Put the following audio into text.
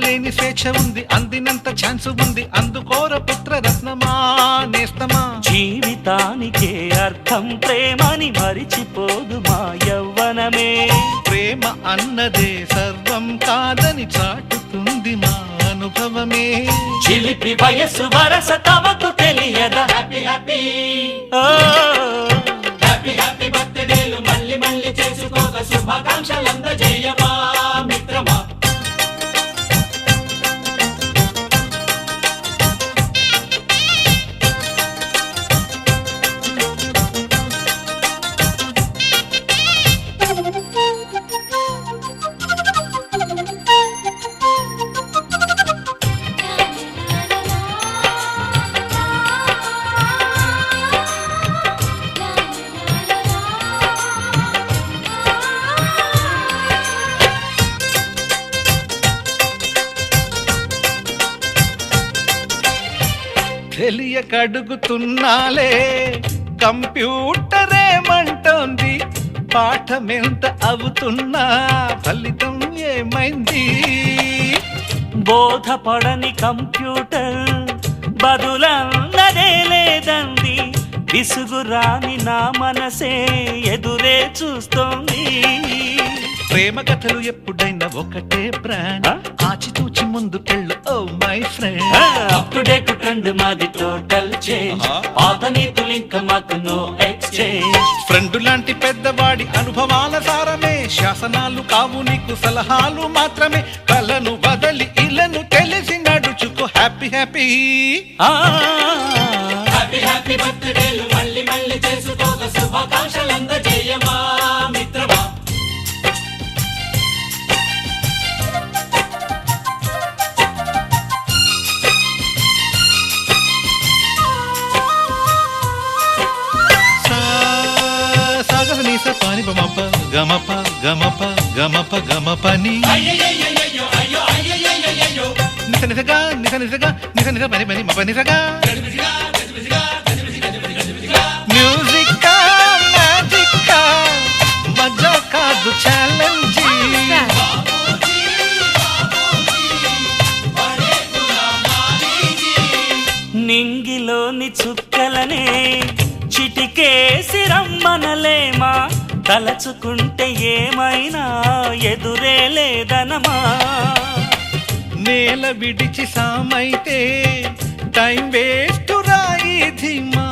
లేని స్వేచ్ఛ ఉంది, అందినంత ఛాన్స్ ఉంది, అందుకోర పుత్ర రత్నమా నేస్తమా. జీవితానికే అర్థం ప్రేమని మరిచిపోదు మా యవ్వనమే. ప్రేమ అన్నదే సర్వం కాదని చాటుతుంది మా అనుభవమే. చిలిపి వయసు వరస తమకు తెలియదా. హ్యాపీ హ్యాపీ హ్యాపీ హ్యాపీ బర్త్డేలు మళ్ళీ మళ్ళీ చేసుకోక శుభాకాంక్షలందజేయమా మిత్రమా. తెలియకడుగుతున్నాలే కంప్యూటరేమంటోంది, పాఠమెంత అవుతున్నా ఫలితం ఏమైంది. బోధపడని కంప్యూటర్ బదులన్నదే లేదంది, విసుగురాని నా మనసే ఎదురే చూస్తోంది. ప్రేమ కథలు ఎప్పుడైనా ఒకటే బ్రాండ్, ఆచితూచి ముందుకెళ్ళు oh my friend. Up to date trend మాది టోటల్ చేంజ్, పాత నీతులు ఇంకా మాకు నో ఎక్స్చేంజ్. ఫ్రెండ్ లాంటి పెద్దవాడి అనుభవాల సారమే, శాసనాలు కావు నీకు సలహాలు మాత్రమే. కలను వదలి ఇలను తెలిసి నడుచుకో హ్యాపీ హ్యాపీ హ్యాపీ హ్యాపీ బర్త్డేలు మళ్ళీ మళ్ళీ చేసుకోక శుభాకాంక్షలందజేయమా మిత్రమా. పాని బమప గమప గమప గమప గమపని నిస నిసగా నిస నిసగా నిస నిస పని పని మప నిసగా. మ్యూజిక్ మ్యాజిక్ మజా కాదు ఛాలెంజ్. నింగిలోని చుక్కలనే చిటికేసి రమ్మనలేమా, తలచుకుంటే ఏమైనా ఎదురే లేదనమా. నేల విడిచి సామైతే టైం వేస్ట్ రాయి ధీమా,